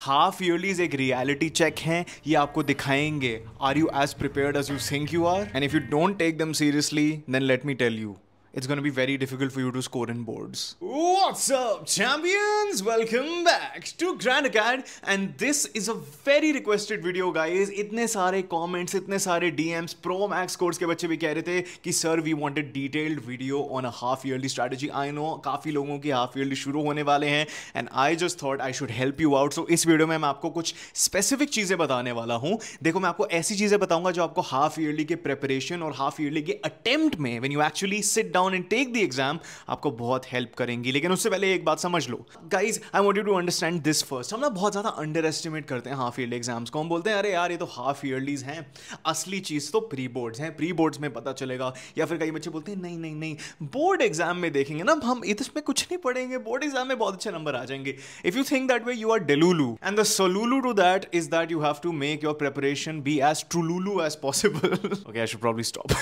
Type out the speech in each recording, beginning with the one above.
Half ईयरलीज एक reality check हैं, ये आपको दिखाएंगे are you as prepared as you think you are, and if you don't take them seriously then let me tell you it's going to be very difficult for you to score in boards. What's up, champions? Welcome back to Grand Acad, and this is a very requested video, guys. इतने सारे comments, इतने सारे DMs, Pro Max course के बच्चे भी कह रहे थे कि sir we wanted detailed video on a half yearly strategy. I know काफ़ी लोगों की half yearly शुरू होने वाले हैं, and I just thought I should help you out. So इस वीडियो में मैं आपको कुछ specific चीज़ें बताने वाला हूँ. देखो, मैं आपको ऐसी चीज़ें बताऊंगा जो आपको half yearly के preparation और half yearly के attempt में when you actually sit down and take the exam आपको बहुत हेल्प करेंगी. लेकिन उससे पहले एक बात समझ लो guys, I want you to understand this first. हम ना बहुत ज्यादा अंडर एस्टिमेट करते हैं हाफ ईयरली एग्जाम्स को. हम बोलते हैं अरे यार ये तो हाफ ईयरलीज हैं, असली चीज तो प्री बोर्ड्स हैं, प्री बोर्ड्स में पता चलेगा. या फिर कई बच्चे बोलते हैं नहीं नहीं नहीं, बोर्ड एग्जाम में देखेंगे ना हम, इसमें कुछ नहीं पढ़ेंगे, बोर्ड एग्जाम में बहुत अच्छे नंबर आ जाएंगे. If you think that way you are delulu, and the solulu to that is that you have to make your preparation be as trululu as possible. Okay, I should probably stop.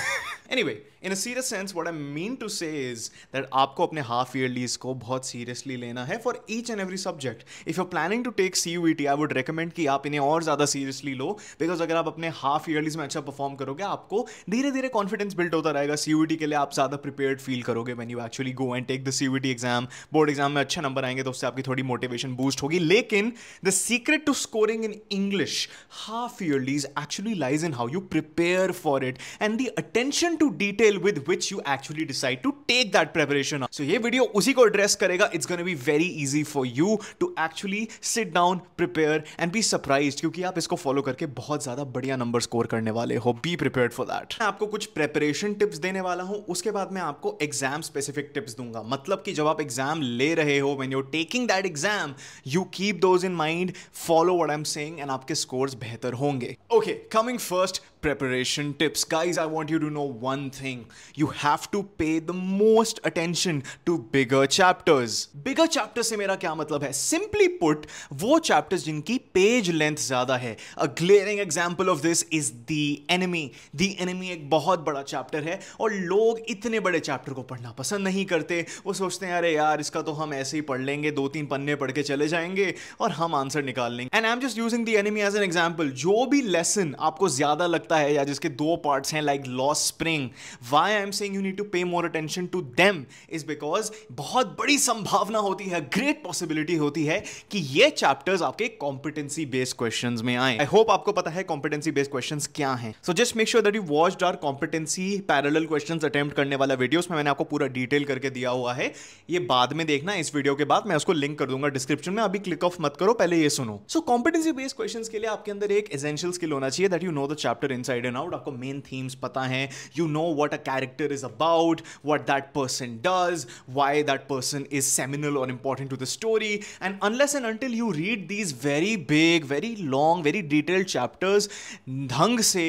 Anyway, in a serious sense what I mean to say is that आपको अपने half yearlies को बहुत seriously लेना है for each and every subject. If you are planning to take CUET, I would recommend कि आप इन्हें और ज्यादा सीरियसली लो, बिकॉज अगर आप अपने हाफ ईयरलीज में अच्छा परफॉर्म करोगे, आपको धीरे धीरे कॉन्फिडेंस बिल्ड होता रहेगा. CUET के लिए आप ज्यादा प्रिपेयर्ड फील करोगे when you actually go and take the CUET exam. Board exam में अच्छे नंबर आएंगे तो उससे आपकी थोड़ी मोटिवेशन बूस्ट होगी. लेकिन the secret to scoring in English half yearlies actually lies in how you prepare for it and the attention to detail with which you actually decide to take that preparation on. So ये video उसी को address करेगा. It's gonna be very easy for you to actually sit down, prepare and be surprised, क्योंकि आप इसको follow करके बहुत ज्यादा बढ़िया नंबर स्कोर करने वाले हो. Be prepared for that. मैं आपको कुछ प्रेपरेशन टिप्स देने वाला हूं, उसके बाद मैं आपको एग्जाम स्पेसिफिक टिप्स दूंगा. मतलब कि जब आप एग्जाम ले रहे हो, when you're taking that exam, you keep those in mind, follow what I'm saying and आपके स्कोर्स बेहतर होंगे. Okay, coming first, preparation tips. Guys, I want you to know one thing. You have to pay the most attention to bigger chapters. Bigger chapters से मेरा क्या मतलब है? Simply put, वो chapters जिनकी page length ज़्यादा है. A glaring example of this is The Enemy. The Enemy एक बहुत बड़ा chapter है और लोग इतने बड़े chapter को पढ़ना पसंद नहीं करते. वो सोचते हैं अरे यार इसका तो हम ऐसे ही पढ़ लेंगे, 2-3 पन्ने पढ़ के चले जाएंगे और हम आंसर निकाल लेंगे. And I'm just using The Enemy as an example. जो भी lesson आपको ज़्यादा लगता है या जिसके 2 parts हैं like Lost Spring, why I'm saying you need to pay more attention to them is because बहुत बड़ी संभावना होती है, great possibility होती है कि ये chapters आपके competency based questions में आए. I hope आपको पता है competency based questions क्या हैं. So just make sure that you watched our competency parallel questions attempt करने वाला वीडियो. उसमें मैंने आपको पूरा डिटेल करके दिया हुआ है. ये बाद में देखना, इस वीडियो के बाद मैं उसको लिंक कर दूंगा डिस्क्रिप्शन में. अभी क्लिक ऑफ मत करो, पहले ये सुनो. So competency based questions के लिए आपके अंदर एक essential skill होना चाहिए that you know the chapter inside and out. आपको main themes पता है, you know what a character is about, what that person does, why that person is seminal or important to the story. And unless and until you read these very big, very long, very detailed chapters ढंग से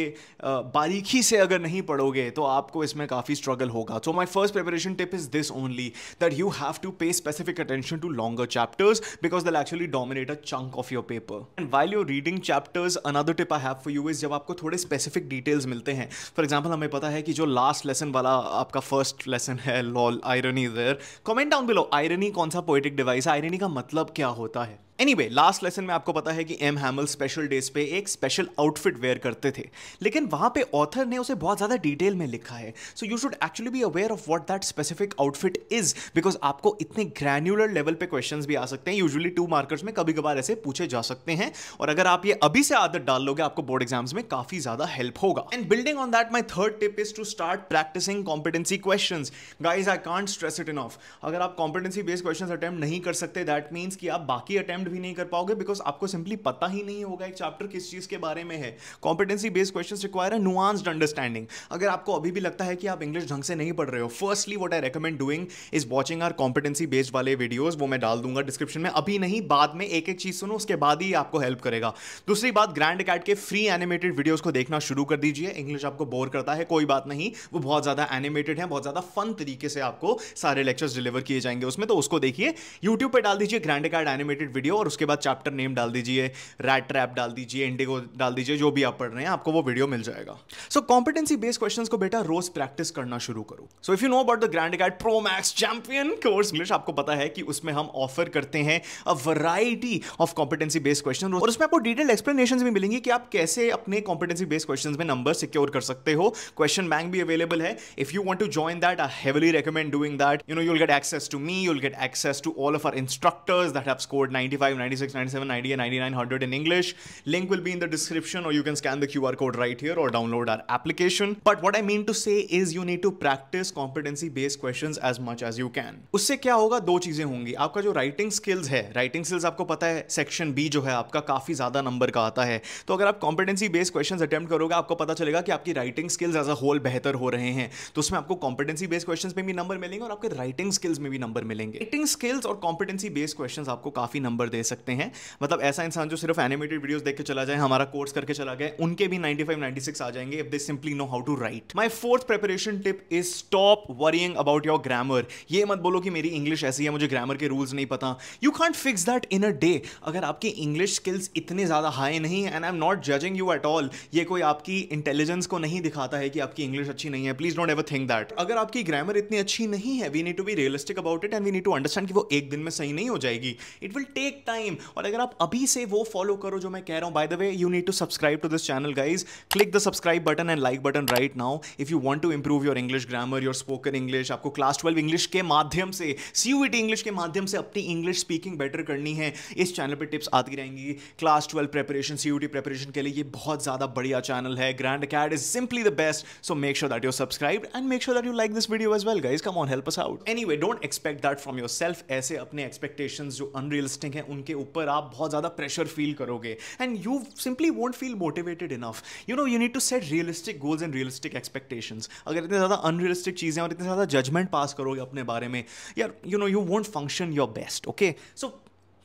बारीकी से अगर नहीं पढ़ोगे तो आपको इसमें काफ़ी struggle होगा. So my first preparation tip is this only, that you have to pay specific attention to longer chapters because they'll actually dominate a chunk of your paper. And while you're reading chapters, another tip I have for you is जब आपको थोड़े specific details मिलते हैं, for example हमें पता है कि जो last lesson वाला आपका फर्स्ट लेसन है, lol irony there, comment down below irony कौन सा पोएटिक डिवाइस है, आयरनी का मतलब क्या होता है. एनीवे, लास्ट लेसन में आपको पता है कि एम हैमल स्पेशल डेज पे एक स्पेशल आउटफिट वेयर करते थे, लेकिन वहां पे ऑथर ने उसे बहुत ज्यादा डिटेल में लिखा है. So you should actually be aware of what that specific outfit is, because आपको इतने ग्रैन्युलर लेवल पे क्वेश्चंस भी आ सकते हैं. यूजुअली 2 मार्कर्स में कभी कभार ऐसे पूछे जा सकते हैं, और अगर आप ये अभी से आदत डाल लोगे आपको बोर्ड एग्जाम्स में काफी ज्यादा हेल्प होगा. And building on that, my third tip is to start practising competency questions. Guys, I can't stress it enough. अगर आप कॉम्पिटेंसी बेस्ड क्वेश्चंस अटेम्प्ट नहीं कर सकते, दैट मीन्स कि आप बाकी अटेम्प्ट भी नहीं कर पाओगे, बिकॉज आपको सिंपली पता ही नहीं होगा एक चैप्टर किस चीज के बारे में है. Competency based questions require a nuanced understanding. अगर आपको अभी भी लगता है कि आप इंग्लिश ढंग से नहीं पढ़ रहे हो, firstly what I recommend doing is watching our competency based वाले वीडियोस. वो मैं डाल दूंगा डिस्क्रिप्शन में, अभी नहीं बाद में. एक एक चीज सुनो, उसके बाद ही आपको हेल्प करेगा. दूसरी बात, ग्रैंड अकैड के फ्री एनिमेटेड वीडियोस को देखना शुरू कर दीजिए. इंग्लिश आपको बोर करता है, कोई बात नहीं, वो बहुत ज्यादा एनिमेटेड है, बहुत ज्यादा फन तरीके से आपको सारे लेक्चर्स डिलीवर किए जाएंगे उसमें, तो उसको देखिए. यूट्यूब पे डाल दीजिए ग्रैंड अकैड एनिमेटेड वीडियो और उसके बाद चैप्टर नेम डाल दीजिए, रैट ट्रैप डाल दीजिए, इंडिगो डाल दीजिए, जो भी आप पढ़ रहे हैं आपको वो वीडियो मिल जाएगा। सो कॉम्पिटेंसी बेस्ड क्वेश्चंस को बेटा रोज प्रैक्टिस करना शुरू करो। So if you know about the grand Academy Pro Max Champion course English, आपको पता है कि उसमें हम ऑफर करते हैं a variety of competency based question, और उसमें आपको डिटेल्ड एक्सप्लेनेशंस भी मिलेंगी कि आप कैसे अपने कॉम्पिटेंसी बेस्ड क्वेश्चंस में नंबर सिक्योर कर सकते हो। क्वेश्चन बैंक भी अवेलेबल है। If you want to join that, I heavily recommend doing that. You know, you'll get access to me, you'll get access to all of our instructors that have scored 95, 96, 97, 90 and 99, 100 in English. Link will be in the description, or you can scan the QR code right here or download our application. But what I mean to say is you need to practice competency based questions as much as you can. उससे क्या होगा, दो चीजें होंगी। आपका जो writing skills है, writing skills आपको पता है सेक्शन बी जो है आपका काफी ज्यादा नंबर का आता है, तो अगर आप कॉम्पिटेंसी बेस्ड क्वेश्चंस अटेम्प्ट करोगे आपको पता चलेगा कि आपकी writing skills as a whole बेहतर हो रहे हैं, तो उसमें आपको कॉम्पिटेंसी बेस्ड क्वेश्चंस में भी नंबर मिलेंगे और आपके राइटिंग स्किल्स में भी नंबर मिलेंगे। राइटिंग स्किल्स और कॉम्पिटेंसी बेस्ड क्वेश्चंस आपको काफी नंबर दे सकते हैं। मतलब ऐसा इंसान जो सिर्फ एनिमेटेड वीडियोस देख के चला जाए, हमारा कोर्स करके चला गया, उनके भी 95, 96 आ जाएंगे if they simply know how to write. My fourth preparation tip is stop worrying about your grammar. ये मत बोलो कि मेरी इंग्लिश ऐसी है, मुझे ग्रामर के रूल्स नहीं पता। You can't fix that in a day. अगर आपकी इंग्लिश स्किल्स इतने ज्यादा हाई नहीं है, and I am not judging you at all, ये कोई आपकी इंटेलिजेंस को नहीं दिखाता है कि आपकी इंग्लिश अच्छी नहीं है। Please don't ever think that. अगर आपकी ग्रामर इतनी अच्छी नहीं है, we need to be realistic about it and we need to understand कि वो एक दिन में सही नहीं हो जाएगी। It will take time. और अगर आप अभी से वो फॉलो करो जो मैं कह रहा हूं, by the way you need to subscribe to this channel guys. Click the subscribe button and like button right now if you want to improve your English grammar, your spoken English. आपको class 12 English के माध्यम से, CUET English के माध्यम से अपनी English speaking better करनी है। इस चैनल पे टिप्स आती रहेंगी क्लास 12 प्रिपरेशन, CUET प्रिपरेशन के लिए। ये बहुत ज्यादा बढ़िया चैनल है। Grand Academy is simply the best. So make sure that you subscribe and make sure that you like this video as well guys. Come on, help us out. Anyway, don't expect that from yourself. ऐसे अपने expectations जो unrealistic हैं उनके ऊपर आप बहुत ज्यादा pressure feel करोगे and you simply won't feel motivated enough. You know, you need to set realistic goals and realistic expectations. अगर इतने ज्यादा अनरियलिस्टिक चीजें और इतने ज्यादा जजमेंट पास करोगे अपने बारे में, यार you know you won't function your best. Okay, so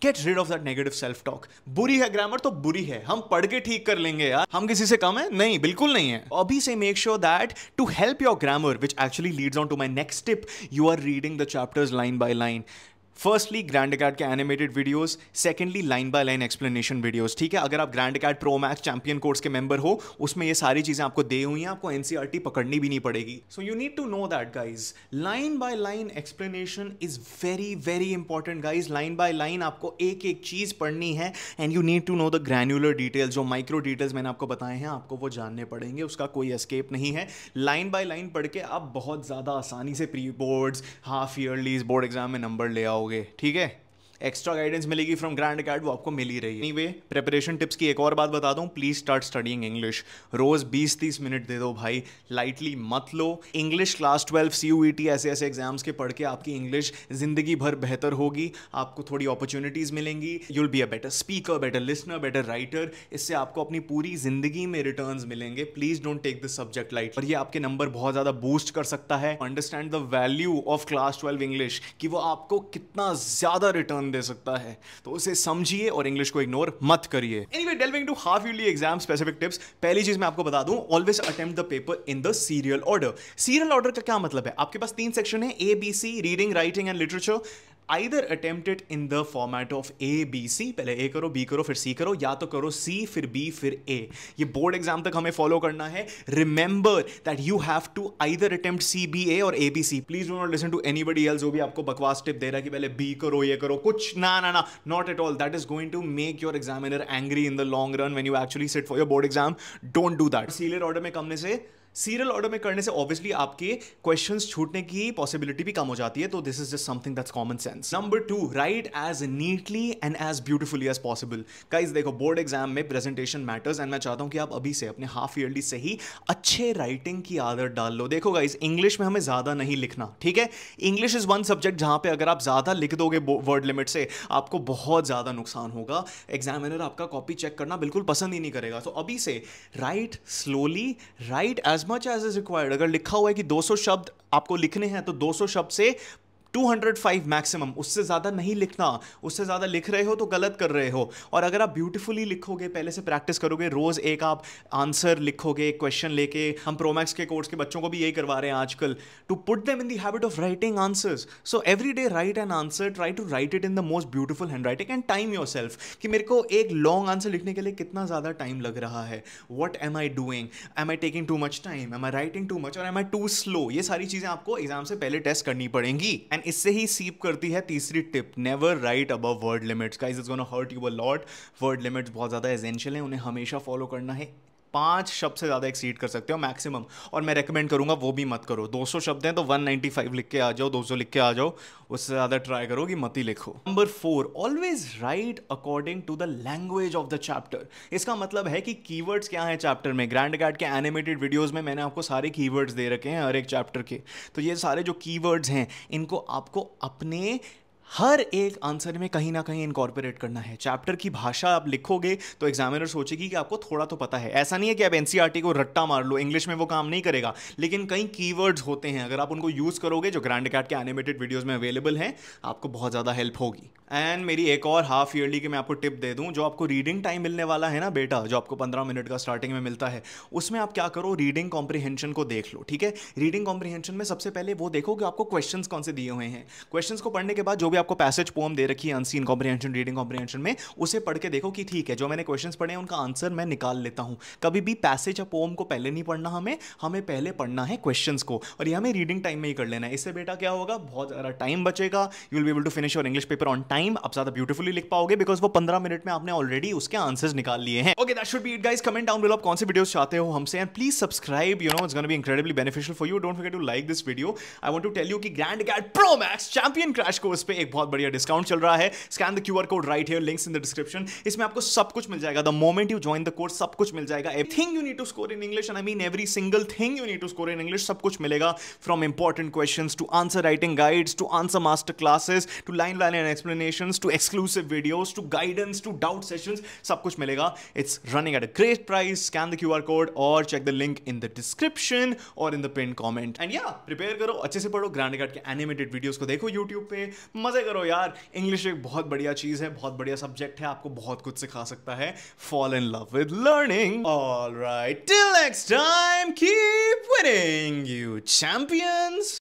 get rid of that negative self talk. बुरी है ग्रामर तो बुरी है, हम पढ़ के ठीक कर लेंगे यार, हम किसी से कम है? नहीं, बिल्कुल नहीं है। अभी से make sure that to help your grammar, which actually leads on to my next tip, you are reading the chapters line by line. Firstly Grand Academy के animated videos, secondly line by line explanation videos. ठीक है, अगर आप Grand Academy Pro Max Champion course के member हो, उसमें ये सारी चीजें आपको दे हुई हैं, आपको एनसीईआरटी पकड़नी भी नहीं पड़ेगी। So you need to know that guys, line by line explanation is very very important guys. Line by line आपको एक एक चीज पढ़नी है and you need to know the granular details. जो माइक्रो डिटेल्स मैंने आपको बताए हैं, आपको वो जानने पड़ेंगे, उसका कोई एस्केप नहीं है। लाइन बाय लाइन पढ़ के आप बहुत ज्यादा आसानी से pre boards, half yearlies, board exam में नंबर ले आओगे। ठीक है, एक्स्ट्रा गाइडेंस मिलेगी फ्रॉम ग्रैंड अकेडमी, वो आपको मिल ही रही है। एनीवे, प्रिपरेशन टिप्स की एक और बात बता दूं, प्लीज स्टार्ट स्टडीइंग इंग्लिश। रोज 20-30 मिनट दे दो भाई, लाइटली मत लो। इंग्लिश क्लास 12 CUET ऐसे ऐसे एग्जाम्स के पढ़ के आपकी इंग्लिश जिंदगी भर बेहतर होगी, आपको थोड़ी अपॉर्चुनिटीज मिलेंगी, you'll be a better speaker, better listener, better writer. इससे आपको अपनी पूरी जिंदगी में रिटर्न्स मिलेंगे। Please don't take this subject light, और ये आपके नंबर बहुत ज्यादा बूस्ट कर सकता है। Understand the value of class 12 English, कि वो आपको कितना ज्यादा रिटर्न दे सकता है, तो उसे समझिए और इंग्लिश को इग्नोर मत करिए। Anyway, delving to half yearly exam specific tips. पहली चीज मैं आपको बता दूं, always attempt the paper in the serial order. Serial order का क्या मतलब है? आपके पास 3 सेक्शन है, ABC, reading, writing and literature. Either attempt it in the format of A, B, C, पहले A करो, B करो, फिर C करो, या तो करो C, फिर B, फिर A। ये बोर्ड एग्जाम तक हमें फॉलो करना है। Remember that you have to either attempt C, B, A और A, B, C। Please do not listen to anybody else जो भी आपको बकवास टिप दे रहा है कि पहले B करो, ये करो, कुछ ना ना ना, not at all। That is going to make your examiner angry in the long run when you actually sit for your board exam। Don't do that। Serial order में करने से, सीरियल ऑर्डर में करने से ऑब्वियसली आपके questions छूटने की possibility भी कम हो जाती है, तो this is just something that's common sense. Number 2, write as neatly and as beautifully as possible. Guys देखो, बोर्ड एग्जाम में प्रेजेंटेशन मैटर्स, एंड मैं चाहता हूं कि आप अभी से अपने हाफ ईयरली से ही अच्छे राइटिंग की आदत डाल लो। देखो गाइस, इंग्लिश में हमें ज्यादा नहीं लिखना, ठीक है? इंग्लिश इज वन सब्जेक्ट जहां पे अगर आप ज्यादा लिख दोगे वर्ड लिमिट से, आपको बहुत ज्यादा नुकसान होगा। एग्जामिनर आपका कॉपी चेक करना बिल्कुल पसंद ही नहीं करेगा। तो अभी से write slowly, write as much as is required. अगर लिखा हुआ है कि 200 शब्द आपको लिखने हैं, तो 200 शब्द से 205 मैक्सिमम, उससे ज़्यादा नहीं लिखना। उससे ज़्यादा लिख रहे हो तो गलत कर रहे हो। और अगर आप ब्यूटीफुली लिखोगे, पहले से प्रैक्टिस करोगे, रोज़ एक आप आंसर लिखोगे क्वेश्चन लेके, हम प्रोमैक्स के कोर्स के बच्चों को भी यही करवा रहे हैं आजकल, to put them in the habit of writing answers. So every day write an answer, try to write it in the most beautiful handwriting and time yourself कि मेरे को एक लॉन्ग आंसर लिखने के लिए कितना ज़्यादा time लग रहा है, what am I doing, am I taking too much time, am I writing too much और एम आई टू स्लो। ये सारी चीज़ें आपको एग्जाम से पहले टेस्ट करनी पड़ेंगी। एंड इससे ही सीप करती है तीसरी tip, never write above word limits. Guys it's gonna hurt you a lot. Word limits बहुत ज़्यादा एसेंशियल हैं, उन्हें हमेशा फॉलो करना है। 5 शब्द से ज़्यादा एक्सीड कर सकते हो मैक्सिमम, और मैं रेकमेंड करूंगा वो भी मत करो। 200 शब्द हैं तो 195 लिख के आ जाओ, 200 लिख के आ जाओ, उससे ज़्यादा ट्राई करो कि मत ही लिखो। Number 4, always write according to the language of the chapter. इसका मतलब है कि कीवर्ड्स क्या हैं चैप्टर में। ग्रैंड अकैड के एनिमेटेड वीडियोस में मैंने आपको सारे कीवर्ड्स दे रखे हैं हर एक चैप्टर के। तो ये सारे जो कीवर्ड्स हैं इनको आपको अपने हर एक आंसर में कहीं ना कहीं इनकॉर्पोरेट करना है। चैप्टर की भाषा आप लिखोगे तो एग्जामिनर सोचेगी कि आपको थोड़ा तो पता है। ऐसा नहीं है कि आप एनसीईआरटी को रट्टा मार लो, इंग्लिश में वो काम नहीं करेगा, लेकिन कई कीवर्ड्स होते हैं, अगर आप उनको यूज़ करोगे जो ग्रैंड अकैड के एनिमेटेड वीडियोस में अवेलेबल हैं, आपको बहुत ज़्यादा हेल्प होगी। एंड मेरी एक और हाफ ईयरली की मैं आपको टिप दे दूं, जो आपको रीडिंग टाइम मिलने वाला है ना बेटा, जो आपको 15 मिनट का स्टार्टिंग में मिलता है, उसमें आप क्या करो, रीडिंग कॉम्प्रिहेंशन को देख लो। ठीक है, रीडिंग कॉम्प्रिहेंशन में सबसे पहले वो देखो कि आपको क्वेश्चंस कौन से दिए हुए हैं। क्वेश्चंस को पढ़ने के बाद जो भी आपको पैसेज पोम दे रखी है अनसीन कॉम्प्रिहेंशन, रीडिंग कॉम्प्रिहेंशन में, उसे पढ़ के देखो कि ठीक है जो मैंने क्वेश्चंस पढ़े हैं उनका आंसर मैं निकाल लेता हूं। कभी भी पैसेज या पोम को पहले नहीं पढ़ना, हमें पहले पढ़ना है क्वेश्चंस को, और ये हमें रीडिंग टाइम में ही कर लेना है। इससे बेटा क्या होगा, बहुत ज़्यादा टाइम बचेगा, you will be able to finish your English paper on time. आप ज़्यादा ब्यूटीफुली लिख पाओगे बिकॉज वो 15 मिनट में आपने ऑलरेडी उसके आंसर्स निकाल लिए हैं। Okay, that should be it guys. Comment down below आप कौन से वीडियोस चाहते हो हमसे, and please subscribe, you know it's gonna be incredibly beneficial for you. Don't forget to like this video. I want to tell you कि Grand Acad Pro Max Champion crash course पे एक बहुत बढ़िया discount चल रहा है। Scan the QR code right here, links in the description. इसमें आपको सब कुछ मिल जाएगा। The moment you join the course सब कुछ मिल जाएगा। Everything you need to score in English, and I mean every single thing you need to score in English, सब कुछ मिलेगा। From important questions to answer writing guides to answer master classes to line and explanations to exclusive videos to guidance to doubt sessions, सब कुछ मिलेगा। It's running at a great price. Scan the QR code और check the link in the description और in the pin comment. And या prepare करो, अच्छे से पढ़ो, ग्रैंड अकैड के एनिमेटेड वीडियोस को देखो यूट्यूब पे, मजे करो यार। इंग्लिश एक बहुत बढ़िया चीज है, बहुत बढ़िया सब्जेक्ट है, आपको बहुत कुछ सिखा सकता है। Fall in love with learning. Alright, till next time, keep winning you champions.